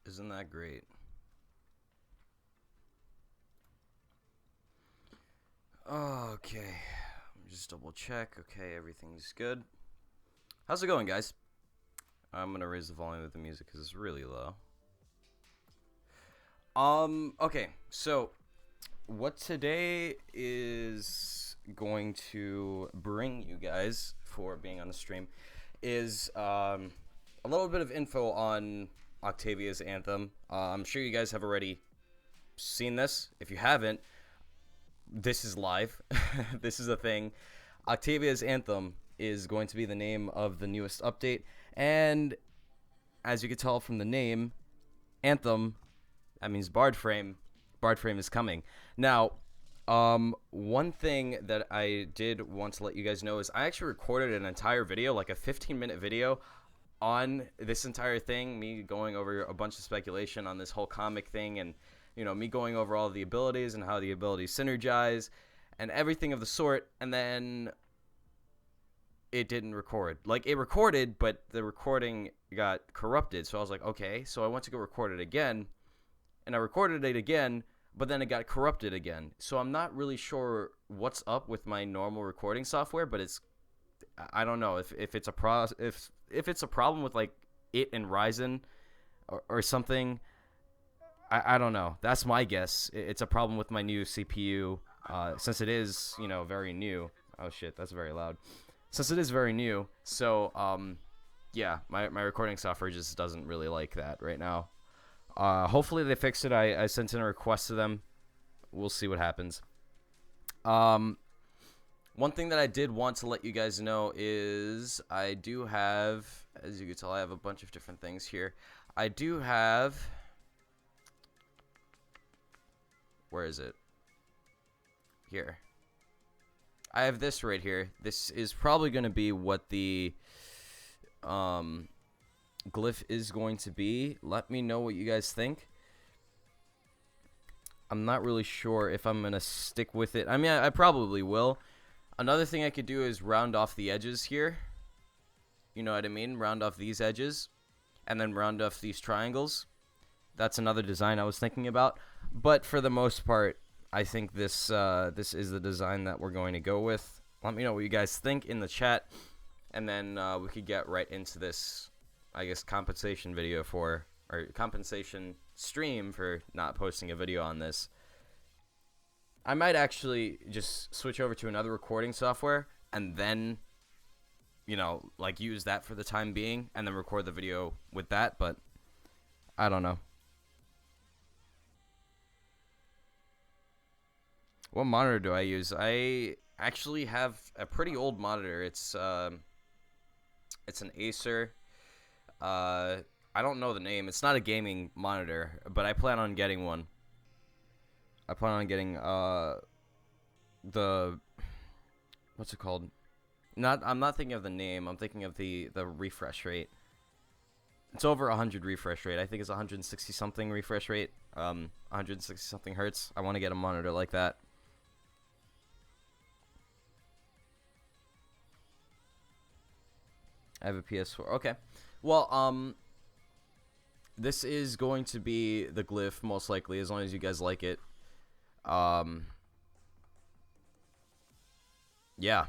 Isn't that great? Okay, just double check. Okay, everything's good. How's it going, guys? I'm gonna raise the volume of the music because it's really low. Okay, so what today is going to bring you guys for being on the stream is a little bit of info on Octavia's Anthem. I'm sure you guys have already seen this. If you haven't, this is live. This is a thing. Octavia's Anthem is going to be the name of the newest update, and as you can tell from the name, Anthem, that means BARD frame. BARD frame is coming. Now, one thing that I did want to let you guys know is I actually recorded an entire video, like a 15-minute video, on this entire thing, me going over a bunch of speculation on this whole comic thing, and me going over all the abilities and how the abilities synergize and everything of the sort, and then it didn't record. Like, it recorded, but the recording got corrupted. So I was like, okay. So I went to go record it again, and I recorded it again, but then it got corrupted again. So I'm not really sure what's up with my normal recording software, but I don't know if it's a problem with like it and Ryzen or something. I don't know. That's my guess. It's a problem with my new CPU, since it is, very new. Oh shit, that's very loud. Since it is very new, so yeah, my recording software just doesn't really like that right now. Hopefully they fix it. I sent in a request to them. We'll see what happens. One thing that I did want to let you guys know is I do have, as you can tell, I have a bunch of different things here. I do have, where is it? Here. I have this right here. This is probably going to be what the glyph is going to be. Let me know what you guys think. I'm not really sure if I'm going to stick with it. I mean, I probably will. Another thing I could do is round off the edges here. You know what I mean? Round off these edges. And then round off these triangles. That's another design I was thinking about. But for the most part, I think this is the design that we're going to go with. Let me know what you guys think in the chat. And then we could get right into this, I guess, compensation video or compensation stream for not posting a video on this. I might actually just switch over to another recording software and then, like use that for the time being and then record the video with that, but I don't know. What monitor do I use? I actually have a pretty old monitor. It's an Acer. I don't know the name. It's not a gaming monitor, but I plan on getting one. I plan on getting what's it called? I'm not thinking of the name. I'm thinking of the refresh rate. It's over 100 refresh rate. I think it's 160 something refresh rate. 160 something hertz. I want to get a monitor like that. I have a PS4. Okay. Well, this is going to be the glyph most likely, as long as you guys like it. Yeah.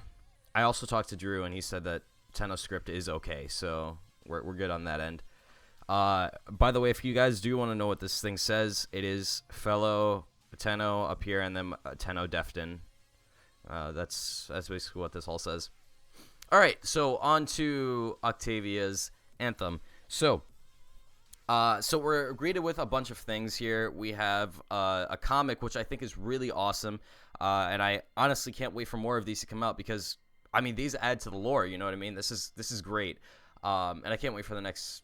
I also talked to Drew, and he said that Tenno'sScript is okay, so we're good on that end. By the way, if you guys do want to know what this thing says, it is fellow Tenno up here, and then Tenno Defton. That's basically what this all says. All right, so on to Octavia's Anthem. So we're greeted with a bunch of things here. We have a comic, which I think is really awesome, and I honestly can't wait for more of these to come out because, I mean, these add to the lore. You know what I mean? This is great, and I can't wait for the next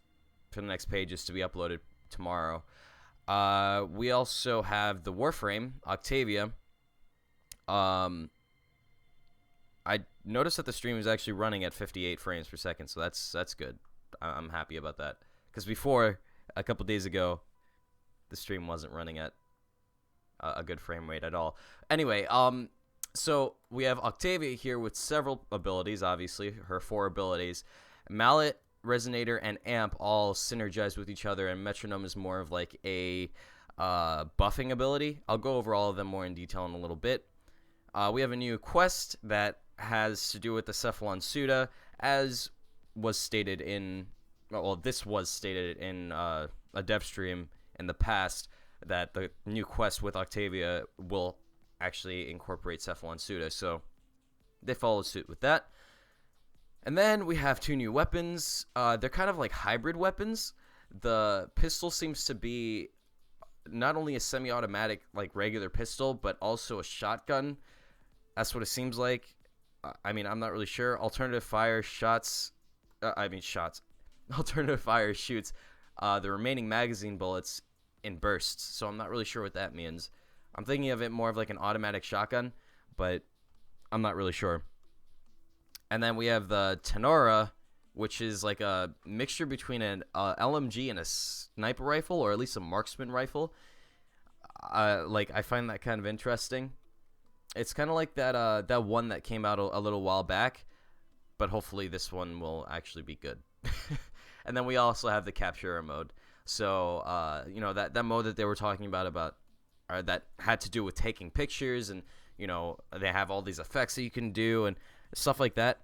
pages to be uploaded tomorrow. We also have the Warframe, Octavia. I noticed that the stream is actually running at 58 frames per second, so that's good. I'm happy about that. Because before, a couple days ago, the stream wasn't running at a good frame rate at all. Anyway, so we have Octavia here with several abilities, obviously, her 4 abilities. Mallet, Resonator, and Amp all synergize with each other, and Metronome is more of like a buffing ability. I'll go over all of them more in detail in a little bit. We have a new quest that has to do with the Cephalon Suda, as was stated in, well, this was stated in a dev stream in the past, that the new quest with Octavia will actually incorporate Cephalon Suda, so they followed suit with that. And then we have 2 new weapons. They're kind of like hybrid weapons. The pistol seems to be not only a semi-automatic like regular pistol, but also a shotgun. That's what it seems like. I mean, I'm not really sure. Alternative fire shots. Shots. Alternative fire shoots the remaining magazine bullets in bursts. So I'm not really sure what that means. I'm thinking of it more of like an automatic shotgun, but I'm not really sure. And then we have the Tenora, which is like a mixture between an LMG and a sniper rifle, or at least a marksman rifle. Like, I find that kind of interesting. It's kind of like that one that came out a little while back, but hopefully this one will actually be good. And then we also have the Captura mode. So, you know, that mode that they were talking about that had to do with taking pictures, and, you know, they have all these effects that you can do and stuff like that.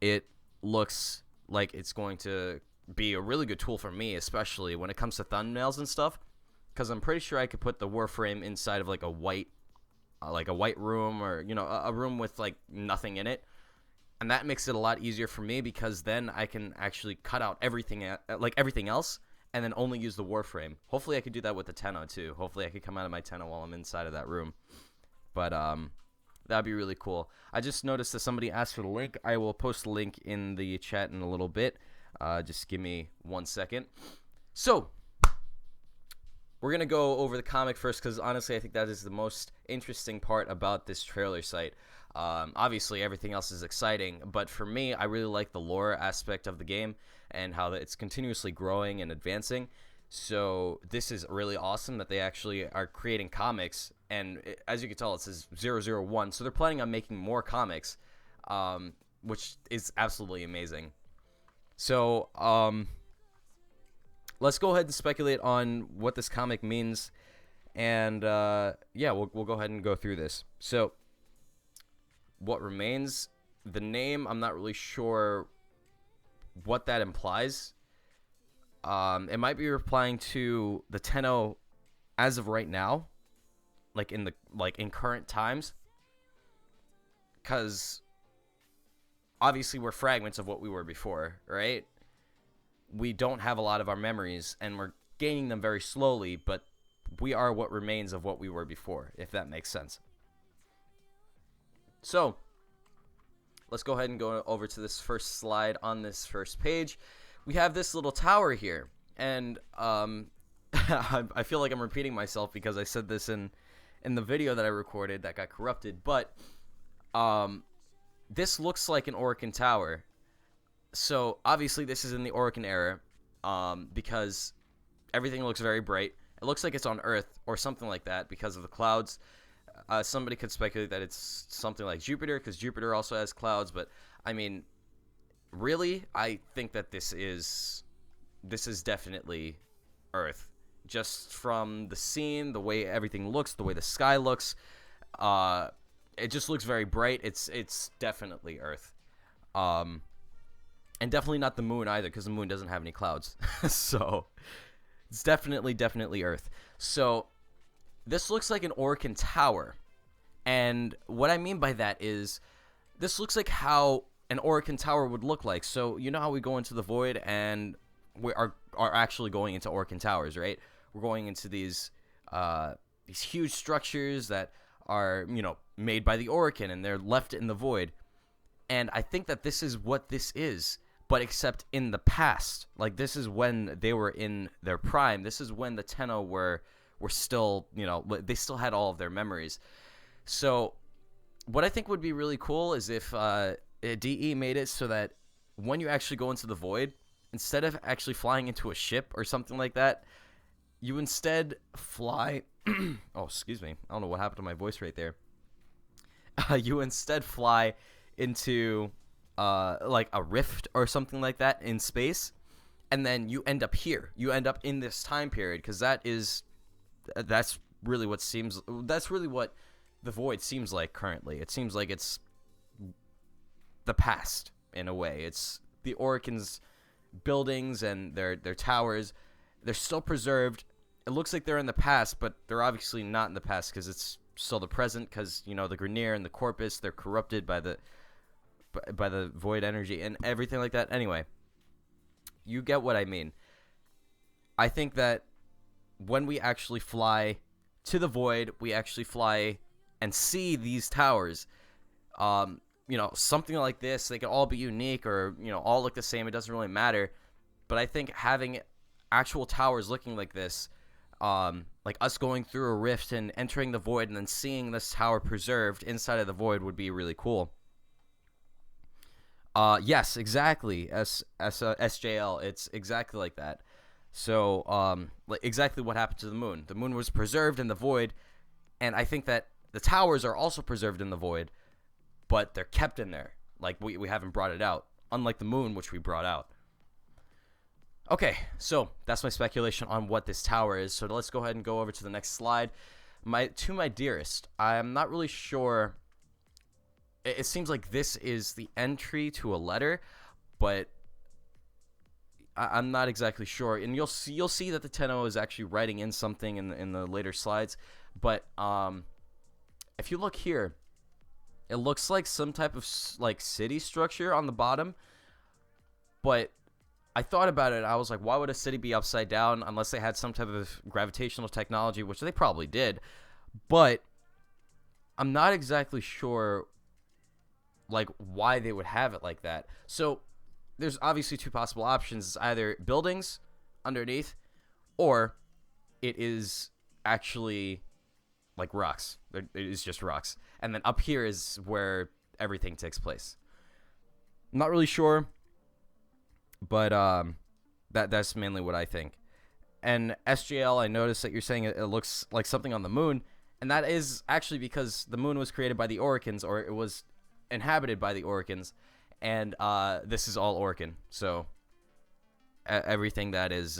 It looks like it's going to be a really good tool for me, especially when it comes to thumbnails and stuff, because I'm pretty sure I could put the Warframe inside of like a white room, or, you know, a room with like nothing in it, and that makes it a lot easier for me, because then I can actually cut out everything else and then only use the Warframe. Hopefully I could do that with the Tenno too. Hopefully I could come out of my Tenno while I'm inside of that room. But that'd be really cool. I just noticed that somebody asked for the link. I will post the link in the chat in a little bit. Just give me 1 second. So, we're going to go over the comic first, because honestly I think that is the most interesting part about this trailer site. Obviously everything else is exciting, but for me, I really like the lore aspect of the game and how it's continuously growing and advancing. So this is really awesome that they actually are creating comics, and as you can tell, it says 001, so they're planning on making more comics, which is absolutely amazing. So let's go ahead and speculate on what this comic means, and yeah, we'll go ahead and go through this. So what remains, the name, I'm not really sure what that implies. It might be replying to the Tenno as of right now, like in current times, because obviously we're fragments of what we were before, right? We don't have a lot of our memories, and we're gaining them very slowly, but we are what remains of what we were before, if that makes sense. So let's go ahead and go over to this first slide on this first page. We have this little tower here, and I feel like I'm repeating myself because I said this in the video that I recorded that got corrupted, but this looks like an Orokin tower. So obviously this is in the Orokin era, because everything looks very bright. It looks like it's on Earth or something like that because of the clouds. Somebody could speculate that it's something like Jupiter, because Jupiter also has clouds, but I mean, really, I think that this is definitely Earth. Just from the scene, the way everything looks, the way the sky looks, it just looks very bright. It's definitely Earth. And definitely not the moon either, because the moon doesn't have any clouds. So it's definitely Earth. So this looks like an Orokin tower. And what I mean by that is, this looks like how an Orokin tower would look like. So you know how we go into the void and we are actually going into Orokin towers, right? We're going into these huge structures that are, you know, made by the Orokin, and they're left in the void. And I think that this is what this is, but except in the past. Like, this is when they were in their prime. This is when the Tenno were still, you know, they still had all of their memories. So what I think would be really cool is if DE made it so that when you actually go into the void, instead of actually flying into a ship or something like that, you instead fly oh, excuse me, I don't know what happened to my voice right there. You instead fly into like a rift or something like that in space, and then you end up here. You end up in this time period, because that's really what the void seems like currently. It seems like it's the past in a way. It's the Orokin's buildings and their towers. They're still preserved. It looks like they're in the past, but they're obviously not in the past, because it's still the present, because, you know, the Grineer and the Corpus, they're corrupted by the void energy and everything like that. Anyway, you get what I mean. I think that when we actually fly to the void, we actually fly and see these towers. You know, something like this, they could all be unique or, you know, all look the same. It doesn't really matter. But I think having actual towers looking like this, like us going through a rift and entering the void and then seeing this tower preserved inside of the void would be really cool. Yes, exactly. SJL. It's exactly like that. So, like exactly what happened to the moon. The moon was preserved in the void, and I think that the towers are also preserved in the void, but they're kept in there. Like, we haven't brought it out, unlike the moon, which we brought out. Okay, so that's my speculation on what this tower is. So let's go ahead and go over to the next slide. To my dearest, I'm not really sure. It seems like this is the entry to a letter, but I'm not exactly sure. And you'll see that the Tenno is actually writing in something in the later slides. But if you look here, it looks like some type of like city structure on the bottom. But I thought about it. I was like, why would a city be upside down unless they had some type of gravitational technology, which they probably did. But I'm not exactly sure like why they would have it like that. So there's obviously two possible options. It's either buildings underneath, or it is actually like rocks. It is just rocks. And then up here is where everything takes place. I'm not really sure, but that's mainly what I think. And SJL, I noticed that you're saying it looks like something on the moon, and that is actually because the moon was created by the Oricans, or it was inhabited by the Oricans, and this is all Orican. So everything that is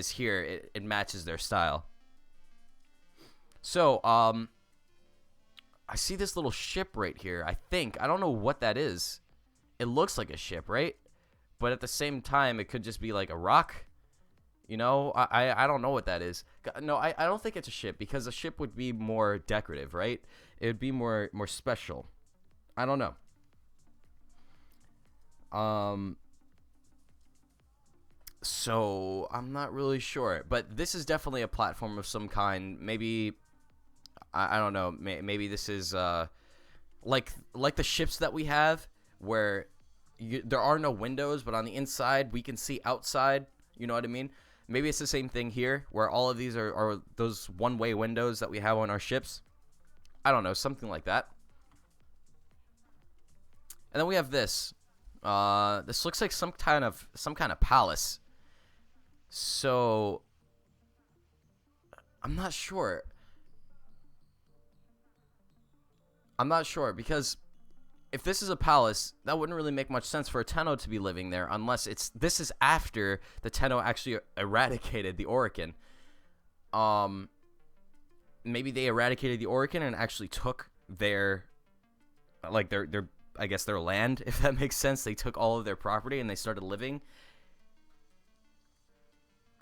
here, it matches their style. So I see this little ship right here. I don't know what that is. It looks like a ship, right? But at the same time, it could just be like a rock. You know, I don't know what that is. No, I don't think it's a ship, because a ship would be more decorative, right? It would be more special. I don't know. So I'm not really sure, but this is definitely a platform of some kind. Maybe I don't know. Maybe this is like the ships that we have, where there are no windows, but on the inside we can see outside. You know what I mean? Maybe it's the same thing here, where all of these are those one-way windows that we have on our ships. I don't know, something like that. And then we have this. This looks like some kind of palace. So I'm not sure. Because if this is a palace, that wouldn't really make much sense for a Tenno to be living there, unless this is after the Tenno actually eradicated the Orican. Maybe they eradicated the Orican and actually took their I guess their land, if that makes sense. They took all of their property and they started living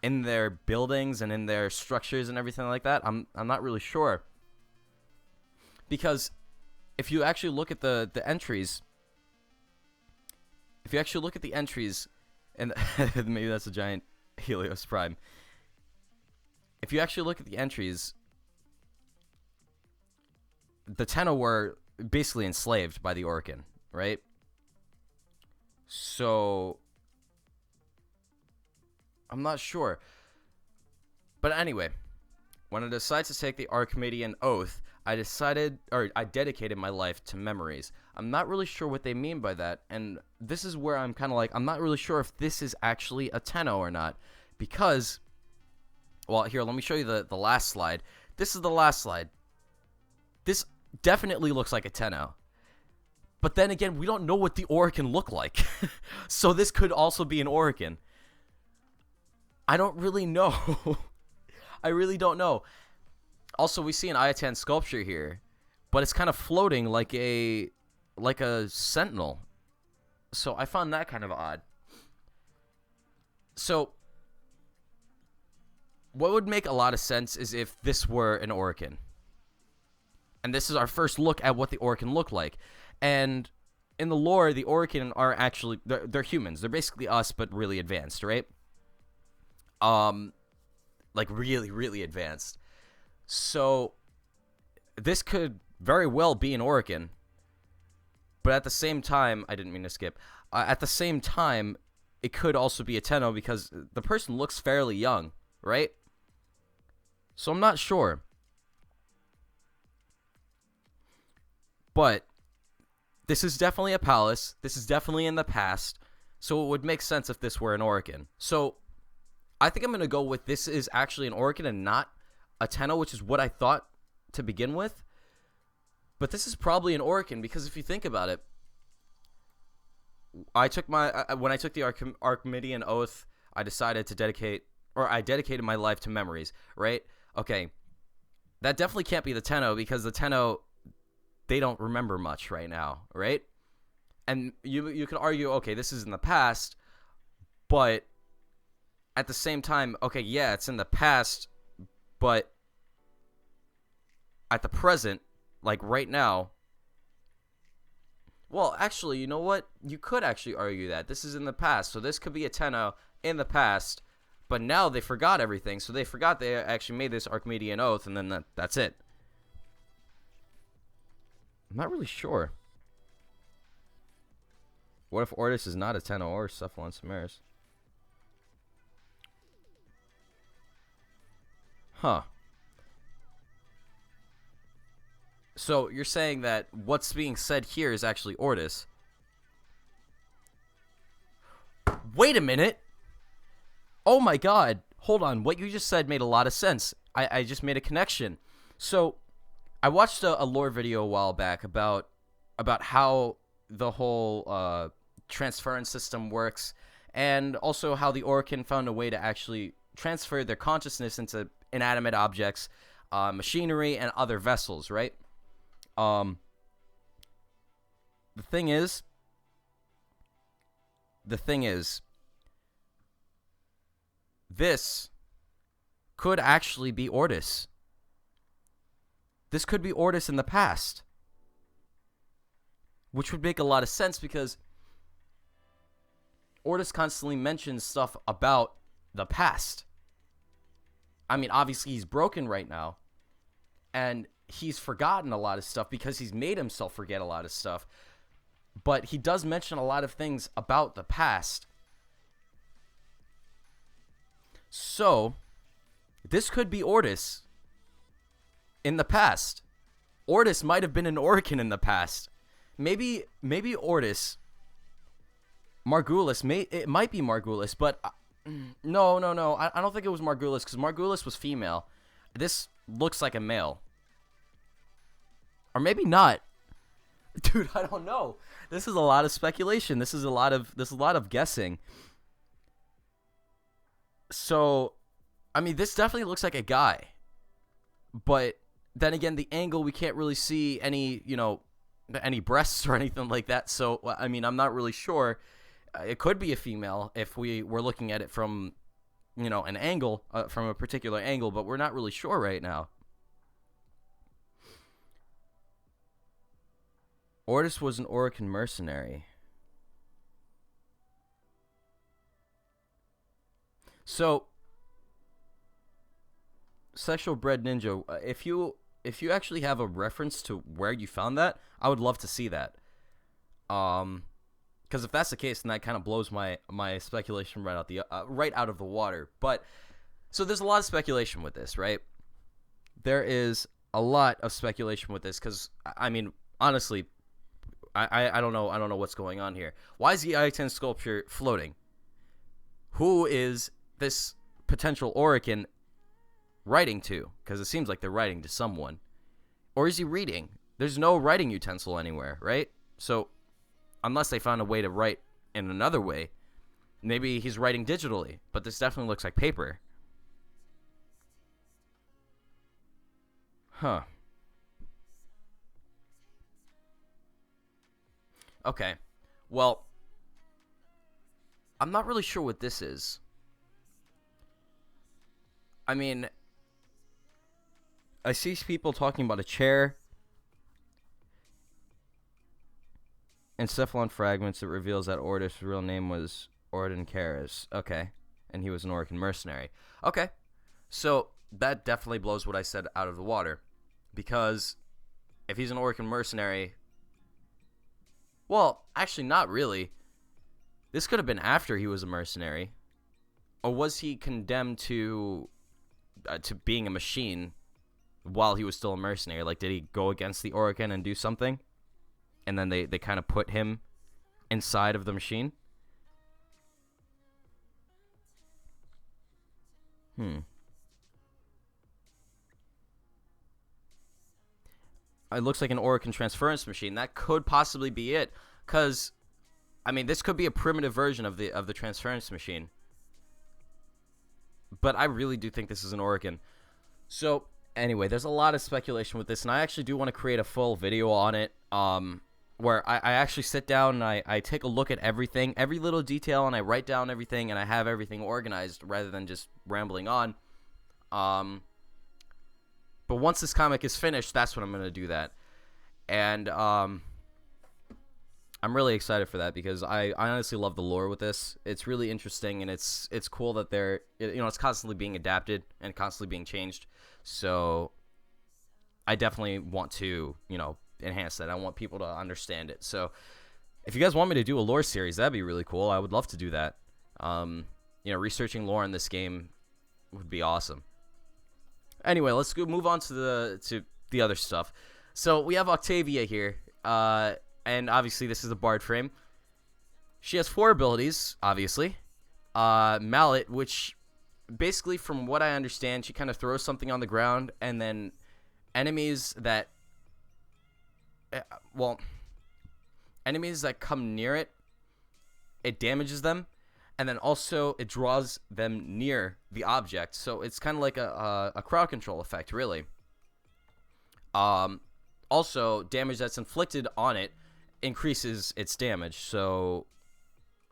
in their buildings and in their structures and everything like that. I'm not really sure, because if you actually look at the entries, and maybe that's a giant Helios Prime. If you actually look at the entries, the Tenno were basically enslaved by the Orican, right? So I'm not sure. But anyway, when I decided to take the Archimedean Oath, I dedicated my life to memories. I'm not really sure what they mean by that, and this is where I'm kind of like, I'm not really sure if this is actually a Tenno or not, because, well, here, let me show you the last slide. This is the last slide. This definitely looks like a Tenno. But then again, we don't know what the Orican look like. So this could also be an Orican. I don't really know. I really don't know. Also, we see an Ayatan sculpture here, but it's kind of floating like a sentinel. So I found that kind of odd. So what would make a lot of sense is if this were an Orican. And this is our first look at what the Orican look like. And in the lore, the Orican are actually, they're humans. They're basically us, but really advanced, right? like really, really advanced. So this could very well be an Orokin, but at the same time, I didn't mean to skip. At the same time, it could also be a Tenno because the person looks fairly young, right? So I'm not sure. But this is definitely a palace. This is definitely in the past. So it would make sense if this were an Orokin. So I think I'm going to go with this is actually an Orokin and not a Tenno, which is what I thought to begin with. But this is probably an Orokin because if you think about it, when I took the Archimedean Oath, I decided to dedicated my life to memories, right? Okay, that definitely can't be the Tenno because the Tenno, they don't remember much right now, right? And you could argue, okay, this is in the past, but at the same time, okay, yeah, it's in the past, but at the present, like right now, well, actually, you know what? You could actually argue that this is in the past, so this could be a Tenno in the past, but now they forgot everything, so they forgot they actually made this Archimedean Oath, and then that's it. I'm not really sure. What if Ortis is not a Tenno or Cephalon Samaris? Huh. So you're saying that what's being said here is actually Ortis. Wait a minute. Oh my god. Hold on. What you just said made a lot of sense. I just made a connection. So I watched a lore video a while back about how the whole transference system works, and also how the Orokin found a way to actually transfer their consciousness into inanimate objects, machinery, and other vessels, right? The thing is, this could actually be Ortis. This could be Ortis in the past, which would make a lot of sense because Ortis constantly mentions stuff about the past. I mean, obviously he's broken right now, and he's forgotten a lot of stuff because he's made himself forget a lot of stuff, but he does mention a lot of things about the past. So this could be Ortis in the past. Ortis might have been an Orokin in the past. Maybe Ortis, Margulis, it might be Margulis, but no. I don't think it was Margulis because Margulis was female. This looks like a male. Or maybe not. Dude, I don't know. This is a lot of speculation. This is a lot of guessing. So, I mean, this definitely looks like a guy. But then again, the angle, we can't really see any breasts or anything like that. So, I mean, I'm not really sure. It could be a female if we were looking at it from, an angle, from a particular angle, but we're not really sure right now. Ortis was an Orokin mercenary. So, Sexual Bred Ninja, if you actually have a reference to where you found that, I would love to see that. Because if that's the case, then that kind of blows my speculation right out of the water. But so there's a lot of speculation with this, right? There is a lot of speculation with this because I mean, honestly, I don't know what's going on here. Why is the I-10 sculpture floating? Who is this potential Orokin writing to? Because it seems like they're writing to someone. Or is he reading? There's no writing utensil anywhere, right? So, unless they found a way to write in another way, maybe he's writing digitally. But this definitely looks like paper. Huh. Okay. Well, I'm not really sure what this is. I mean, I see people talking about a chair. In Cephalon Fragments, it reveals that Ortis' real name was Orden Karas. Okay. And he was an Orokin mercenary. Okay. So that definitely blows what I said out of the water, because if he's an Orokin mercenary, well, actually not really. This could have been after he was a mercenary, or was he condemned to being a machine while he was still a mercenary? Like, did he go against the Orokin and do something, and then they kind of put him inside of the machine? It looks like an Orokin transference machine. That could possibly be it, because I mean, this could be a primitive version of the transference machine. But I really do think this is an Orokin. So anyway, there's a lot of speculation with this, and I actually do want to create a full video on it, where I actually sit down and I take a look at everything, every little detail, and I write down everything, and I have everything organized rather than just rambling on. But once this comic is finished, that's when I'm going to do that. And I'm really excited for that, because I honestly love the lore with this. It's really interesting, and it's cool that it's constantly being adapted and constantly being changed. So I definitely want to, enhance that. I want people to understand it. So if you guys want me to do a lore series, that'd be really cool. I would love to do that. Researching lore in this game would be awesome. Anyway, let's go move on to the other stuff. So we have Octavia here, and obviously this is a BARD frame. She has 4 abilities, obviously. Mallet, which basically, from what I understand, she kind of throws something on the ground, and then enemies that come near it, it damages them, and then also it draws them near the object. So it's kind of like a crowd control effect, really. Also, damage that's inflicted on it increases its damage. So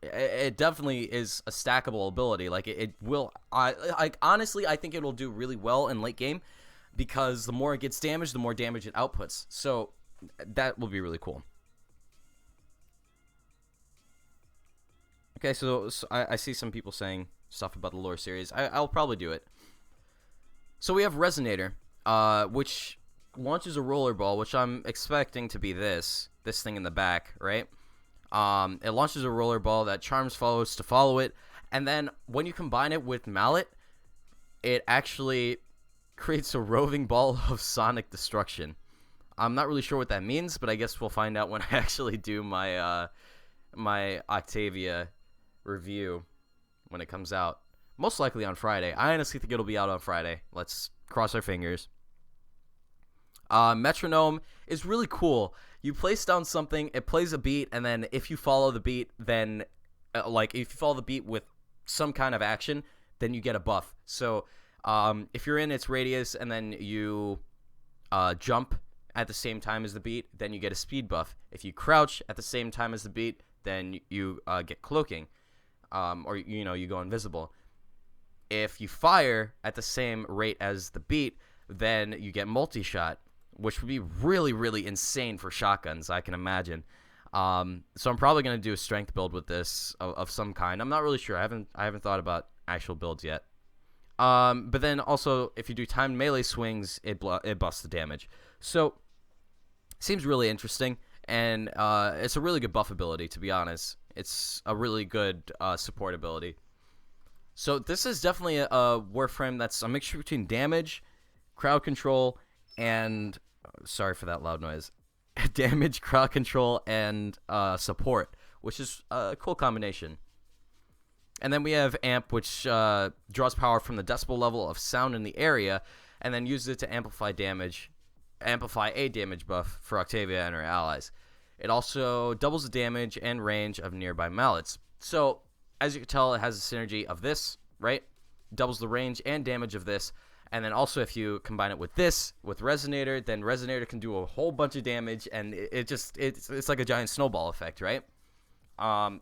it definitely is a stackable ability. Like, it will. Honestly, I think it will do really well in late game, because the more it gets damaged, the more damage it outputs. So that will be really cool. Okay, so I see some people saying stuff about the lore series. I'll probably do it. So we have Resonator, which launches a roller ball, which I'm expecting to be this thing in the back, right? It launches a roller ball that charms followers to follow it, and then when you combine it with Mallet, it actually creates a roving ball of sonic destruction. I'm not really sure what that means, but I guess we'll find out when I actually do my my Octavia review when it comes out. Most likely on Friday. I honestly think it'll be out on Friday. Let's cross our fingers. Metronome is really cool. You place down something, it plays a beat, and then if you follow the beat, then if you follow the beat with some kind of action, then you get a buff. So if you're in its radius and then you jump at the same time as the beat, then you get a speed buff. If you crouch at the same time as the beat, then you get cloaking, or you go invisible. If you fire at the same rate as the beat, then you get multi-shot, which would be really, really insane for shotguns, I can imagine. So I'm probably going to do a strength build with this of some kind. I'm not really sure. I haven't thought about actual builds yet. But then also, if you do timed melee swings, it buffs the damage. So seems really interesting, and it's a really good buff ability, to be honest. It's a really good support ability. So this is definitely a Warframe that's a mixture between damage, crowd control, and sorry for that loud noise. Damage, crowd control, and support, which is a cool combination. And then we have Amp, which draws power from the decibel level of sound in the area, and then uses it to amplify a damage buff for Octavia and her allies. It also doubles the damage and range of nearby mallets. So, as you can tell, it has a synergy of this, right? Doubles the range and damage of this. And then also, if you combine it with this, with Resonator, then Resonator can do a whole bunch of damage, and it's like a giant snowball effect, right? And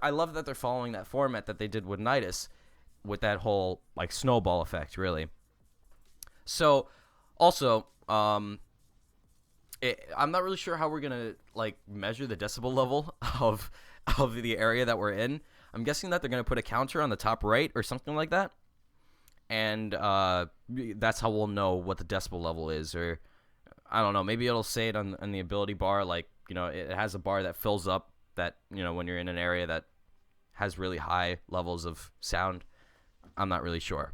I love that they're following that format that they did with Nidus, with that whole like snowball effect, really. So, also, I'm not really sure how we're gonna like measure the decibel level of the area that we're in. I'm guessing that they're gonna put a counter on the top right or something like that. and that's how we'll know what the decibel level is. Or I don't know, maybe it'll say it on the ability bar, like, you know, it has a bar that fills up that, you know, when you're in an area that has really high levels of sound. I'm not really sure.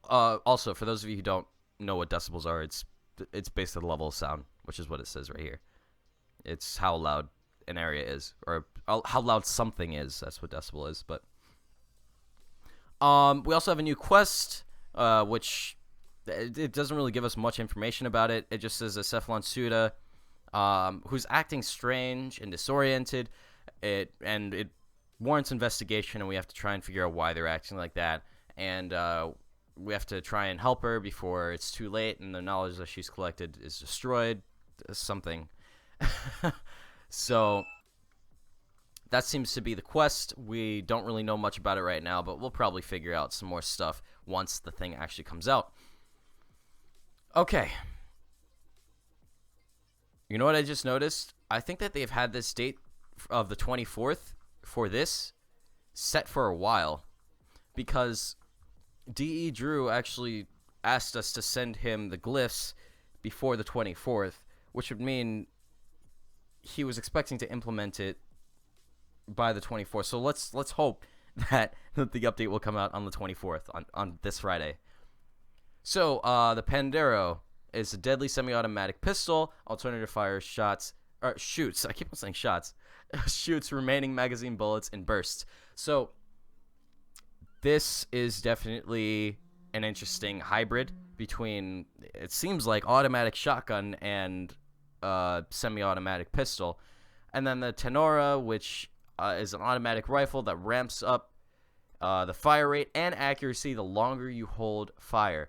Also, for those of you who don't know what decibels are, it's based on the level of sound, which is what it says right here. It's how loud an area is, or how loud something is. That's what decibel is. But we also have a new quest, which it doesn't really give us much information about it. It just says a Cephalon Suda, who's acting strange and disoriented. It warrants investigation, and we have to try and figure out why they're acting like that. And we have to try and help her before it's too late and the knowledge that she's collected is destroyed. Something. So that seems to be the quest. We don't really know much about it right now, but we'll probably figure out some more stuff once the thing actually comes out. Okay. You know what I just noticed? I think that they've had this date of the 24th for this set for a while, because D.E. Drew actually asked us to send him the glyphs before the 24th, which would mean he was expecting to implement it by the 24th. So let's hope that the update will come out on the 24th, on this Friday. So the Pandero is a deadly semi-automatic pistol. Alternative fire shoots. I keep on saying shots. Shoots remaining magazine bullets in bursts. So this is definitely an interesting hybrid between, it seems like, automatic shotgun and semi-automatic pistol. And then the Tenora, which is an automatic rifle that ramps up the fire rate and accuracy the longer you hold fire.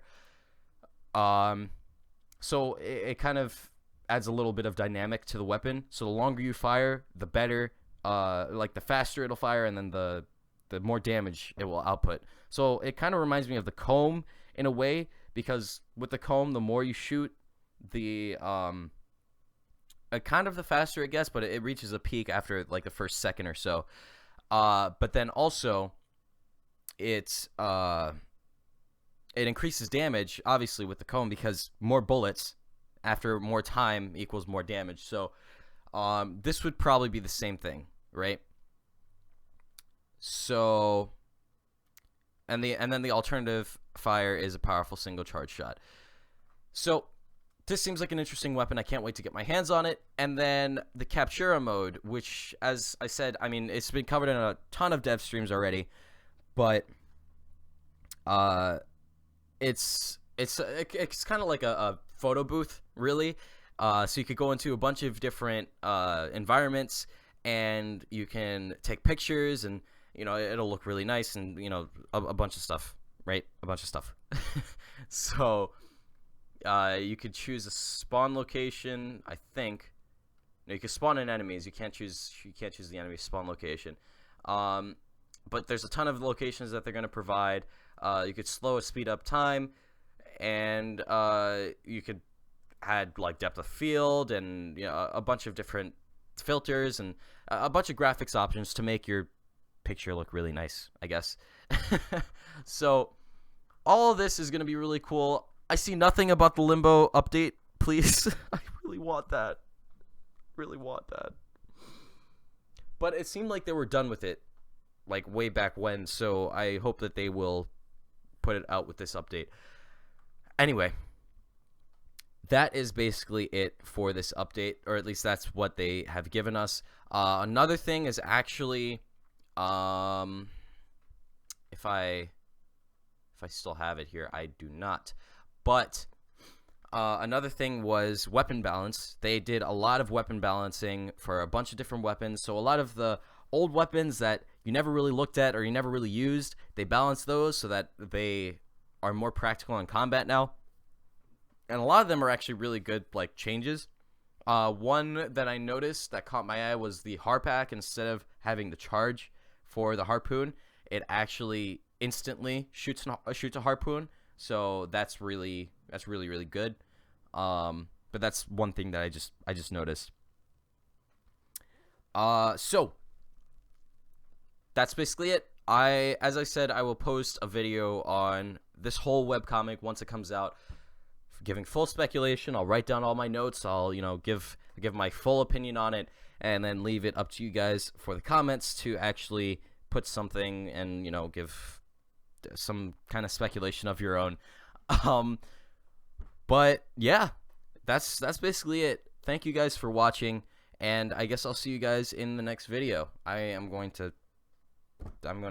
So it kind of adds a little bit of dynamic to the weapon. So the longer you fire, the better. Like the faster it'll fire, and then the more damage it will output. So it kind of reminds me of the comb in a way, because with the comb, the more you shoot, the kind of the faster it gets, but it reaches a peak after like the first second or so. But then also it increases damage, obviously, with the comb, because more bullets after more time equals more damage. So this would probably be the same thing, right? So, and then the alternative fire is a powerful single charge shot. So this seems like an interesting weapon. I can't wait to get my hands on it. And then the Captura mode, which, as I said, I mean, it's been covered in a ton of dev streams already, but it's kind of like a photo booth, really. So you could go into a bunch of different environments, and you can take pictures, and you know, it'll look really nice, and you know, a bunch of stuff, right? A bunch of stuff. So you could choose a spawn location, I think. No, you can spawn in enemies. You can't choose the enemy spawn location. But there's a ton of locations that they're going to provide. You could slow or speed up time, and you could add like depth of field, and you know, a bunch of different filters, and a bunch of graphics options to make your picture look really nice, I guess. So all of this is going to be really cool. I see nothing about the Limbo update, please. I really want that. But it seemed like they were done with it like way back when, so I hope that they will put it out with this update. Anyway, that is basically it for this update, or at least that's what they have given us. Another thing is actually, if I still have it here, I do not. But another thing was weapon balance. They did a lot of weapon balancing for a bunch of different weapons. So a lot of the old weapons that you never really looked at or you never really used, they balanced those so that they are more practical in combat now. And a lot of them are actually really good, like, changes. One that I noticed that caught my eye was the Harpack. Instead of having the charge for the harpoon, it actually instantly shoots a harpoon. So that's really good. But that's one thing that I just noticed. So that's basically it. as I said, I will post a video on this whole webcomic once it comes out, giving full speculation. I'll write down all my notes. I'll, give my full opinion on it, and then leave it up to you guys for the comments to actually put something and, give some kind of speculation of your own. But yeah, that's basically it. Thank you guys for watching, and I guess I'll see you guys in the next video. I'm going to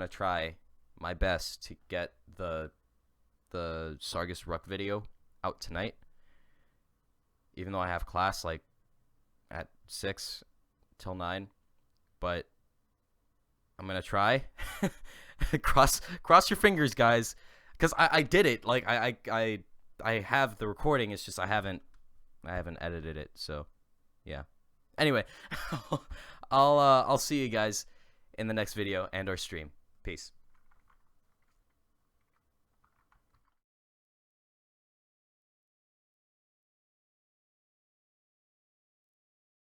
try my best to get the Sargus Ruck video out tonight, even though I have class like at 6 till 9, but I'm gonna try. cross your fingers, guys, because I did it. Like I have the recording. It's just I haven't edited it. So yeah. Anyway, I'll see you guys in the next video and our stream. Peace.